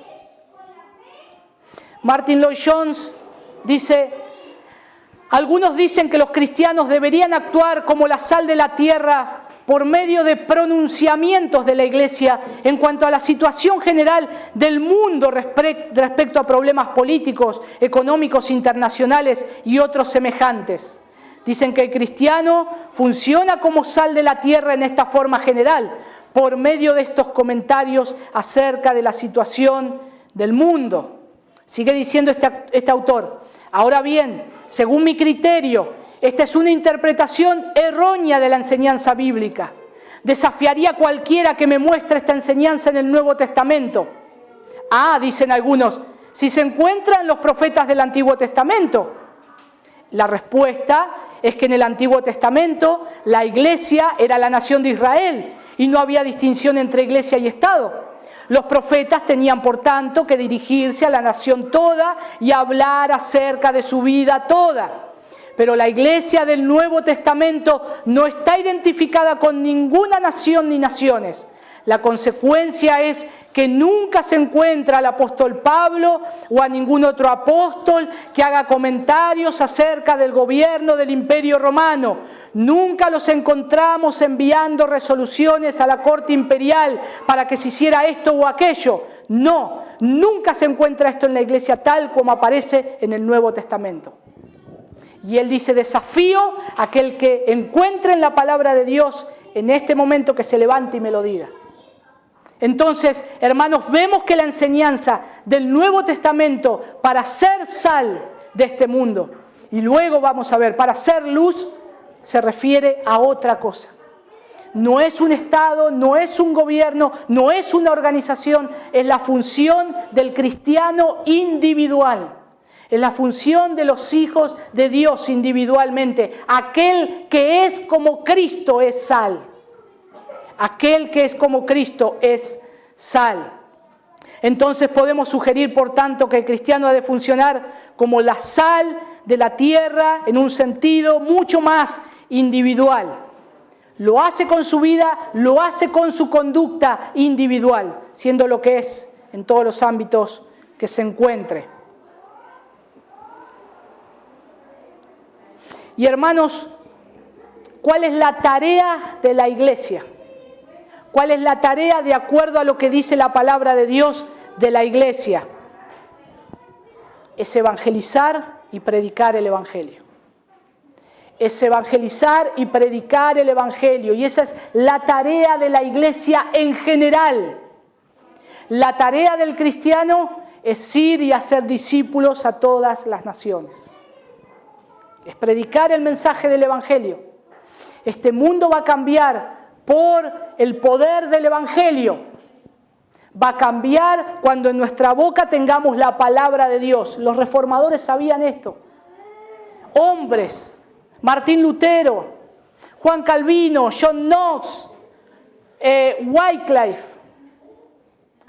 Martin Lloyd-Jones dice: algunos dicen que los cristianos deberían actuar como la sal de la tierra por medio de pronunciamientos de la Iglesia en cuanto a la situación general del mundo respecto a problemas políticos, económicos, internacionales y otros semejantes. Dicen que el cristiano funciona como sal de la tierra en esta forma general, por medio de estos comentarios acerca de la situación del mundo. Sigue diciendo este autor: ahora bien, según mi criterio, esta es una interpretación errónea de la enseñanza bíblica. Desafiaría a cualquiera que me muestre esta enseñanza en el Nuevo Testamento. Dicen algunos, si se encuentran los profetas del Antiguo Testamento. La respuesta es que en el Antiguo Testamento la iglesia era la nación de Israel y no había distinción entre iglesia y Estado. Los profetas tenían, por tanto, que dirigirse a la nación toda y hablar acerca de su vida toda. Pero la iglesia del Nuevo Testamento no está identificada con ninguna nación ni naciones. La consecuencia es que nunca se encuentra al apóstol Pablo o a ningún otro apóstol que haga comentarios acerca del gobierno del Imperio Romano. Nunca los encontramos enviando resoluciones a la corte imperial para que se hiciera esto o aquello. No, nunca se encuentra esto en la iglesia tal como aparece en el Nuevo Testamento. Y él dice: desafío a aquel que encuentre en la palabra de Dios en este momento que se levante y me lo diga. Entonces, hermanos, vemos que la enseñanza del Nuevo Testamento para ser sal de este mundo, y luego vamos a ver, para ser luz, se refiere a otra cosa. No es un Estado, no es un gobierno, no es una organización, es la función del cristiano individual. Es la función de los hijos de Dios individualmente. Aquel que es como Cristo es sal. Aquel que es como Cristo es sal. Entonces podemos sugerir, por tanto, que el cristiano ha de funcionar como la sal de la tierra en un sentido mucho más individual. Lo hace con su vida, lo hace con su conducta individual, siendo lo que es en todos los ámbitos que se encuentre. Y hermanos, ¿cuál es la tarea de la iglesia? ¿Cuál es la tarea, de acuerdo a lo que dice la palabra de Dios, de la iglesia? Es evangelizar y predicar el evangelio. Es evangelizar y predicar el evangelio. Y esa es la tarea de la iglesia en general. La tarea del cristiano es ir y hacer discípulos a todas las naciones. Es predicar el mensaje del evangelio. Este mundo va a cambiar por el poder del evangelio. va a cambiar cuando en nuestra boca tengamos la palabra de Dios. Los reformadores sabían esto. Hombres, Martín Lutero, Juan Calvino, John Knox, Wycliffe,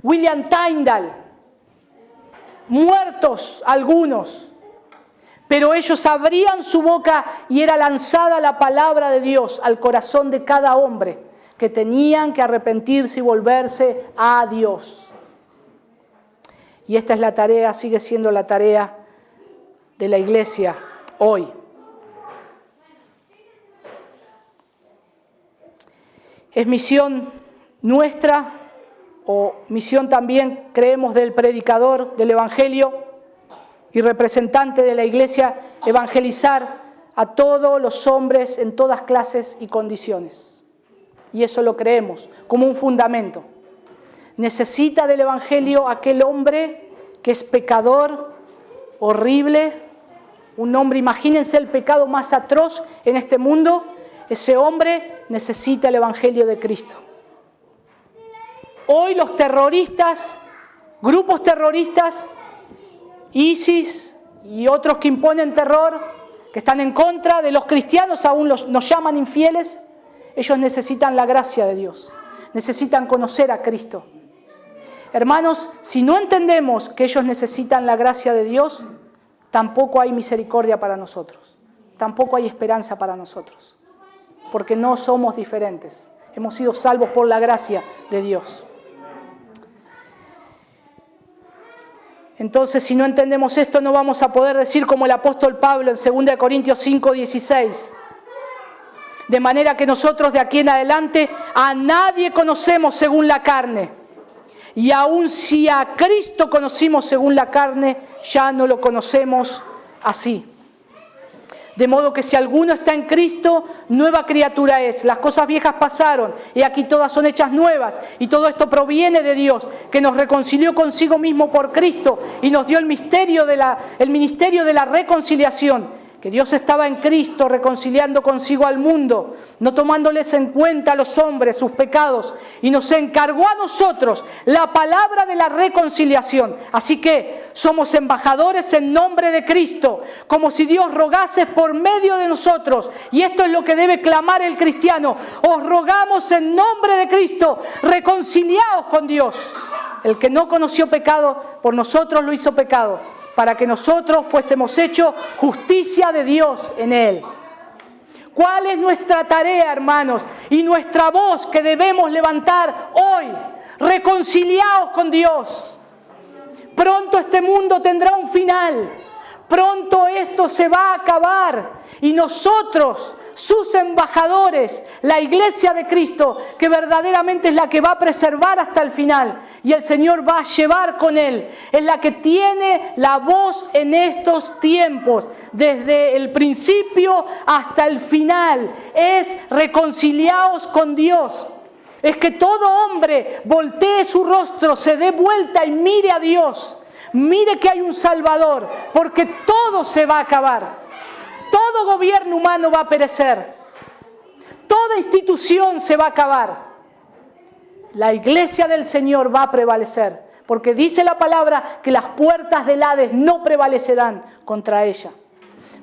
William Tyndale, muertos algunos, pero ellos abrían su boca y era lanzada la palabra de Dios al corazón de cada hombre, que tenían que arrepentirse y volverse a Dios. Y esta es la tarea, sigue siendo la tarea de la iglesia hoy. Es misión nuestra, o misión también, creemos, del predicador del Evangelio y representante de la iglesia, evangelizar a todos los hombres en todas clases y condiciones. Y eso lo creemos como un fundamento. Necesita del Evangelio aquel hombre que es pecador, horrible, un hombre, imagínense el pecado más atroz en este mundo, ese hombre necesita el Evangelio de Cristo. Hoy los terroristas, grupos terroristas, ISIS y otros que imponen terror, que están en contra de los cristianos, aún nos llaman infieles, ellos necesitan la gracia de Dios, necesitan conocer a Cristo. Hermanos, si no entendemos que ellos necesitan la gracia de Dios, tampoco hay misericordia para nosotros, tampoco hay esperanza para nosotros, porque no somos diferentes, hemos sido salvos por la gracia de Dios. Entonces, si no entendemos esto, no vamos a poder decir como el apóstol Pablo en 2 Corintios 5:16. De manera que nosotros de aquí en adelante a nadie conocemos según la carne. Y aun si a Cristo conocimos según la carne, ya no lo conocemos así. De modo que si alguno está en Cristo, nueva criatura es. Las cosas viejas pasaron y aquí todas son hechas nuevas. Y todo esto proviene de Dios, que nos reconcilió consigo mismo por Cristo y nos dio el ministerio de la reconciliación. Que Dios estaba en Cristo reconciliando consigo al mundo, no tomándoles en cuenta a los hombres sus pecados, y nos encargó a nosotros la palabra de la reconciliación. Así que somos embajadores en nombre de Cristo, como si Dios rogase por medio de nosotros. Y esto es lo que debe clamar el cristiano: os rogamos en nombre de Cristo, reconciliaos con Dios. El que no conoció pecado, por nosotros lo hizo pecado, para que nosotros fuésemos hechos justicia de Dios en Él. ¿Cuál es nuestra tarea, hermanos? Y nuestra voz que debemos levantar hoy: reconciliaos con Dios. Pronto este mundo tendrá un final. Pronto esto se va a acabar. Y nosotros, sus embajadores, la iglesia de Cristo, que verdaderamente es la que va a preservar hasta el final, y el Señor va a llevar con Él, es la que tiene la voz en estos tiempos, desde el principio hasta el final, es reconciliaos con Dios. Es que todo hombre voltee su rostro, se dé vuelta y mire a Dios, mire que hay un Salvador, porque todo se va a acabar. Todo gobierno humano va a perecer. Toda institución se va a acabar. La iglesia del Señor va a prevalecer, porque dice la palabra que las puertas del Hades no prevalecerán contra ella.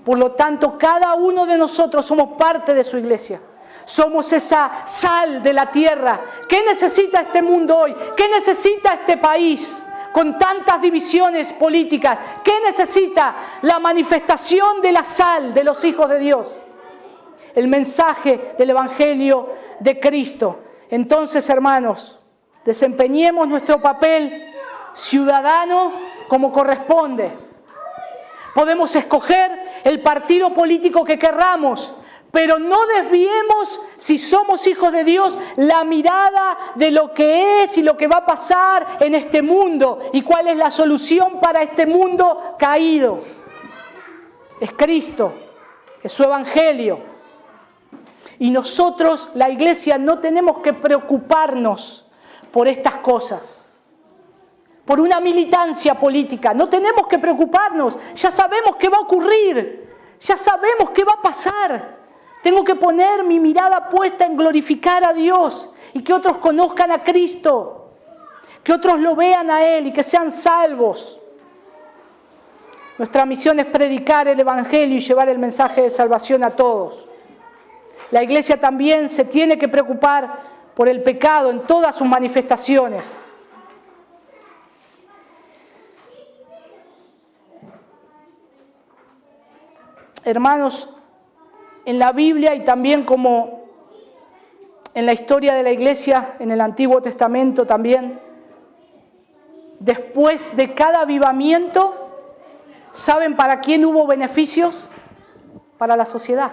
Por lo tanto, cada uno de nosotros somos parte de su iglesia. Somos esa sal de la tierra. ¿Qué necesita este mundo hoy? ¿Qué necesita este país? Con tantas divisiones políticas, ¿qué necesita? La manifestación de la sal de los hijos de Dios. El mensaje del Evangelio de Cristo. Entonces, hermanos, desempeñemos nuestro papel ciudadano como corresponde. Podemos escoger el partido político que querramos, pero no desviemos, si somos hijos de Dios, la mirada de lo que es y lo que va a pasar en este mundo y cuál es la solución para este mundo caído. Es Cristo, es su Evangelio. Y nosotros, la iglesia, no tenemos que preocuparnos por estas cosas, por una militancia política. No tenemos que preocuparnos, ya sabemos qué va a ocurrir, ya sabemos qué va a pasar. Tengo que poner mi mirada puesta en glorificar a Dios y que otros conozcan a Cristo. que otros lo vean a Él y que sean salvos. Nuestra misión es predicar el Evangelio y llevar el mensaje de salvación a todos. La Iglesia también se tiene que preocupar por el pecado en todas sus manifestaciones. Hermanos, en la Biblia y también como en la historia de la Iglesia, en el Antiguo Testamento también, después de cada avivamiento, ¿saben para quién hubo beneficios? Para la sociedad.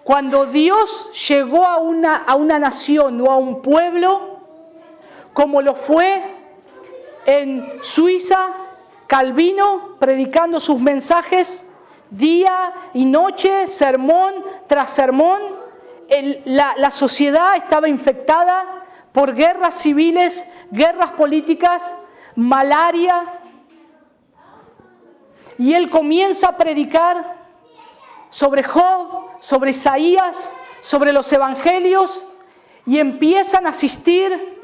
Cuando Dios llegó a una nación o a un pueblo, como lo fue en Suiza, Calvino, predicando sus mensajes día y noche, sermón tras sermón, la sociedad estaba infectada por guerras civiles, guerras políticas, malaria. Y él comienza a predicar sobre Job, sobre Isaías, sobre los evangelios, y empiezan a asistir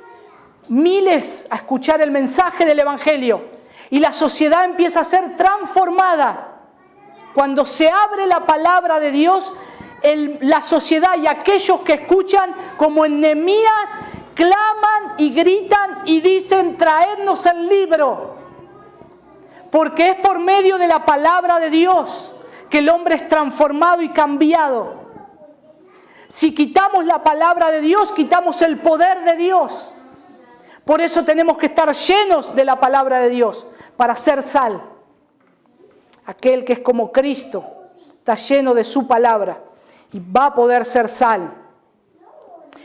miles a escuchar el mensaje del evangelio. Y la sociedad empieza a ser transformada. Cuando se abre la palabra de Dios, la sociedad y aquellos que escuchan, como en Nehemías, claman y gritan y dicen: traednos el libro. Porque es por medio de la palabra de Dios que el hombre es transformado y cambiado. Si quitamos la palabra de Dios, quitamos el poder de Dios. Por eso tenemos que estar llenos de la palabra de Dios para ser sal. Aquel que es como Cristo está lleno de su palabra y va a poder ser sal.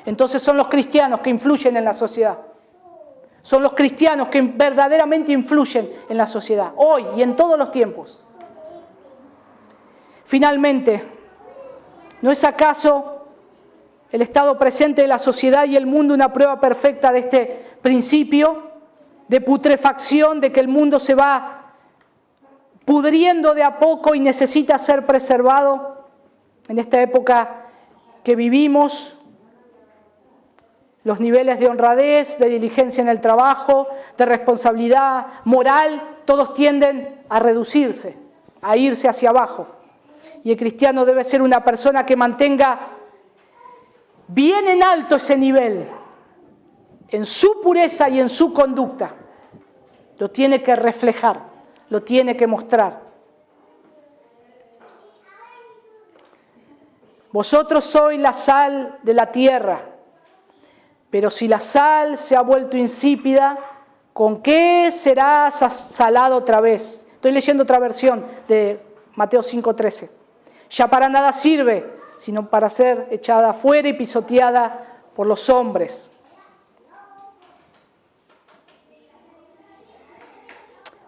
Entonces son los cristianos que influyen en la sociedad. Son los cristianos que verdaderamente influyen en la sociedad, hoy y en todos los tiempos. Finalmente, ¿no es acaso el estado presente de la sociedad y el mundo una prueba perfecta de este principio de putrefacción, de que el mundo se va pudriendo de a poco y necesita ser preservado en esta época que vivimos? Los niveles de honradez, de diligencia en el trabajo, de responsabilidad moral, todos tienden a reducirse, a irse hacia abajo. Y el cristiano debe ser una persona que mantenga bien en alto ese nivel, en su pureza y en su conducta. Lo tiene que reflejar, lo tiene que mostrar. Vosotros sois la sal de la tierra. Pero si la sal se ha vuelto insípida, ¿con qué será salada otra vez? Estoy leyendo otra versión de Mateo 5:13. Ya para nada sirve, sino para ser echada afuera y pisoteada por los hombres.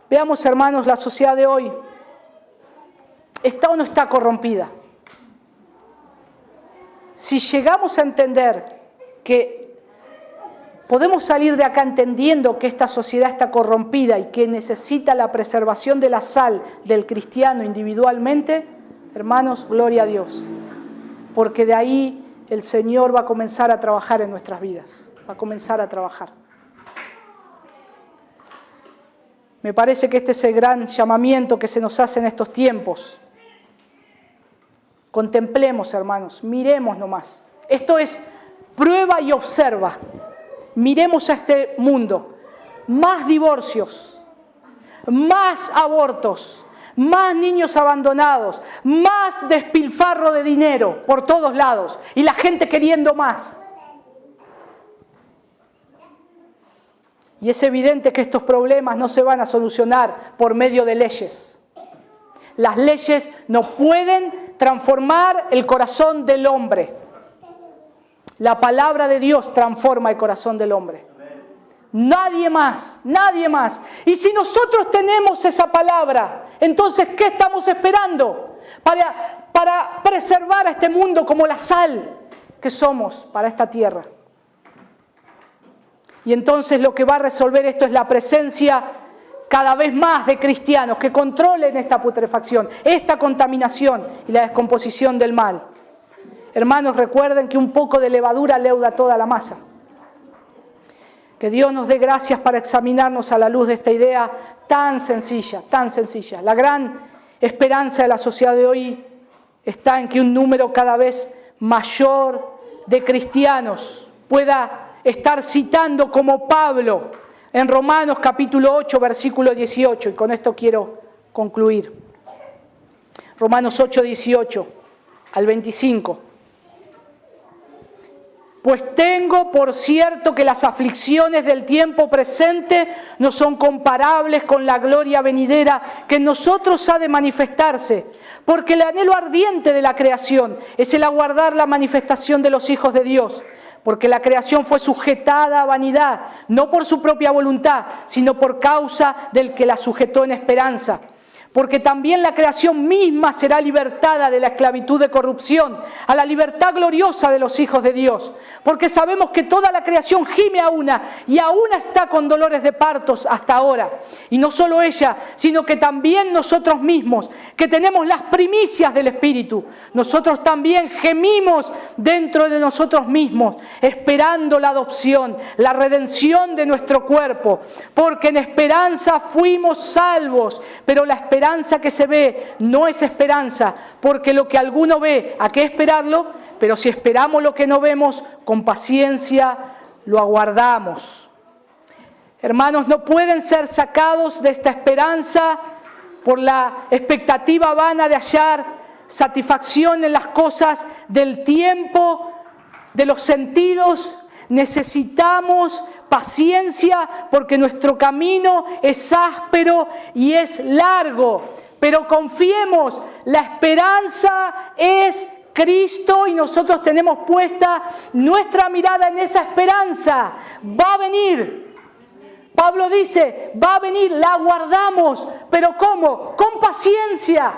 Veamos, hermanos, la sociedad de hoy. ¿Está o no está corrompida? Si llegamos a entender que podemos salir de acá entendiendo que esta sociedad está corrompida y que necesita la preservación de la sal del cristiano individualmente, hermanos, gloria a Dios. Porque de ahí el Señor va a comenzar a trabajar en nuestras vidas. Va a comenzar a trabajar. Me parece que este es el gran llamamiento que se nos hace en estos tiempos. Contemplemos, hermanos, miremos nomás. Esto es prueba y observa. Miremos a este mundo, más divorcios, más abortos, más niños abandonados, más despilfarro de dinero por todos lados y la gente queriendo más. Y es evidente que estos problemas no se van a solucionar por medio de leyes. Las leyes no pueden transformar el corazón del hombre. La palabra de Dios transforma el corazón del hombre. Nadie más, nadie más. Y si nosotros tenemos esa palabra, entonces, ¿qué estamos esperando para preservar a este mundo como la sal que somos para esta tierra? Y entonces lo que va a resolver esto es la presencia cada vez más de cristianos que controlen esta putrefacción, esta contaminación y la descomposición del mal. Hermanos, recuerden que un poco de levadura leuda toda la masa. Que Dios nos dé gracias para examinarnos a la luz de esta idea tan sencilla, tan sencilla. La gran esperanza de la sociedad de hoy está en que un número cada vez mayor de cristianos pueda estar citando como Pablo en Romanos capítulo 8, versículo 18. Y con esto quiero concluir. Romanos 8, 18 al 25. Pues tengo por cierto que las aflicciones del tiempo presente no son comparables con la gloria venidera que en nosotros ha de manifestarse, porque el anhelo ardiente de la creación es el aguardar la manifestación de los hijos de Dios, porque la creación fue sujetada a vanidad, no por su propia voluntad, sino por causa del que la sujetó en esperanza. Porque también la creación misma será libertada de la esclavitud de corrupción a la libertad gloriosa de los hijos de Dios. Porque sabemos que toda la creación gime a una y aún está con dolores de partos hasta ahora. Y no solo ella, sino que también nosotros mismos, que tenemos las primicias del Espíritu, nosotros también gemimos dentro de nosotros mismos, esperando la adopción, la redención de nuestro cuerpo. Porque en esperanza fuimos salvos, pero la esperanza que se ve no es esperanza, porque lo que alguno ve, ¿a qué esperarlo? Pero si esperamos lo que no vemos, con paciencia lo aguardamos. Hermanos, no pueden ser sacados de esta esperanza por la expectativa vana de hallar satisfacción en las cosas del tiempo, de los sentidos. Necesitamos paciencia porque nuestro camino es áspero y es largo. Pero confiemos, la esperanza es Cristo y nosotros tenemos puesta nuestra mirada en esa esperanza. Va a venir. Pablo dice, va a venir, la aguardamos. ¿Pero cómo? Con paciencia.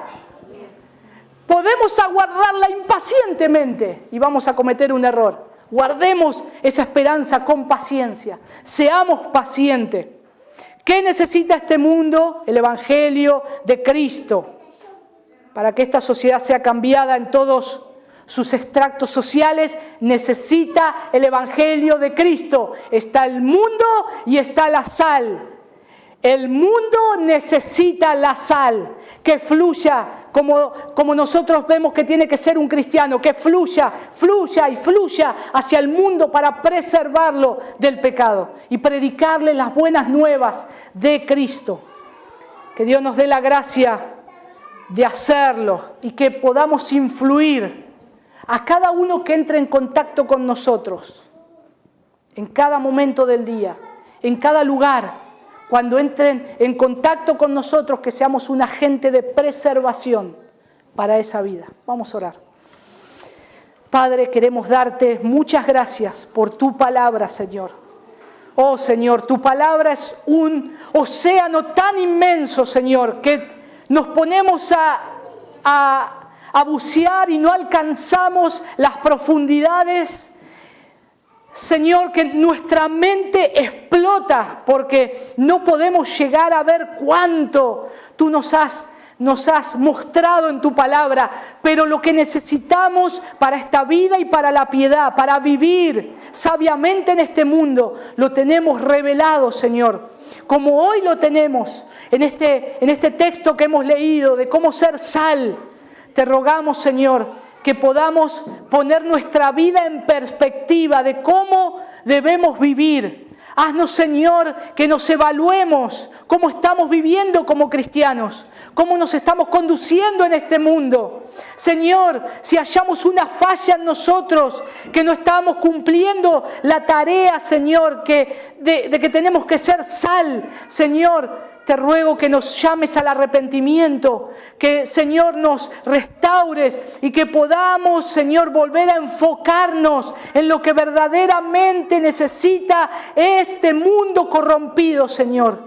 Podemos aguardarla impacientemente y vamos a cometer un error. Guardemos esa esperanza con paciencia. Seamos pacientes. ¿Qué necesita este mundo? El Evangelio de Cristo. Para que esta sociedad sea cambiada en todos sus extractos sociales, necesita el Evangelio de Cristo. Está el mundo y está la sal. El mundo necesita la sal, que fluya como nosotros vemos que tiene que ser un cristiano, que fluya hacia el mundo para preservarlo del pecado y predicarle las buenas nuevas de Cristo. Que Dios nos dé la gracia de hacerlo y que podamos influir a cada uno que entre en contacto con nosotros, en cada momento del día, en cada lugar. Cuando entren en contacto con nosotros, que seamos un agente de preservación para esa vida. Vamos a orar. Padre, queremos darte muchas gracias por tu palabra, Señor. Oh, Señor, tu palabra es un océano tan inmenso, Señor, que nos ponemos a bucear y no alcanzamos las profundidades. Señor, que nuestra mente explota porque no podemos llegar a ver cuánto tú nos has mostrado en tu palabra, pero lo que necesitamos para esta vida y para la piedad, para vivir sabiamente en este mundo, lo tenemos revelado, Señor. Como hoy lo tenemos en este texto que hemos leído de cómo ser sal. Te rogamos, Señor, que podamos poner nuestra vida en perspectiva de cómo debemos vivir. Haznos, Señor, que nos evaluemos cómo estamos viviendo como cristianos, cómo nos estamos conduciendo en este mundo. Señor, si hallamos una falla en nosotros, que no estamos cumpliendo la tarea, Señor, de que tenemos que ser sal, Señor, te ruego que nos llames al arrepentimiento, que, Señor, nos restaures y que podamos, Señor, volver a enfocarnos en lo que verdaderamente necesita este mundo corrompido, Señor.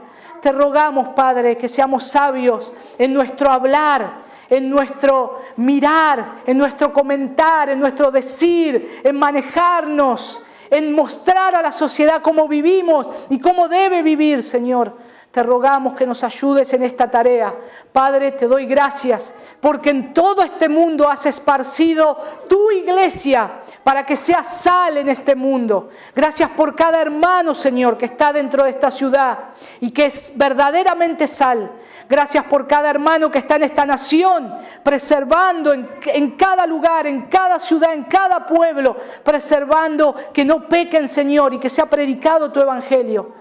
Te rogamos, Padre, que seamos sabios en nuestro hablar, en nuestro mirar, en nuestro comentar, en nuestro decir, en manejarnos, en mostrar a la sociedad cómo vivimos y cómo debe vivir, Señor. Te rogamos que nos ayudes en esta tarea. Padre, te doy gracias porque en todo este mundo has esparcido tu iglesia para que sea sal en este mundo. Gracias por cada hermano, Señor, que está dentro de esta ciudad y que es verdaderamente sal. Gracias por cada hermano que está en esta nación, preservando en cada lugar, en cada ciudad, en cada pueblo, preservando que no pequen, Señor, y que sea predicado tu evangelio.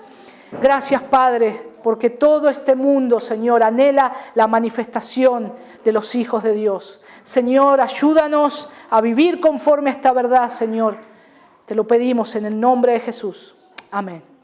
Gracias, Padre, porque todo este mundo, Señor, anhela la manifestación de los hijos de Dios. Señor, ayúdanos a vivir conforme a esta verdad, Señor. Te lo pedimos en el nombre de Jesús. Amén.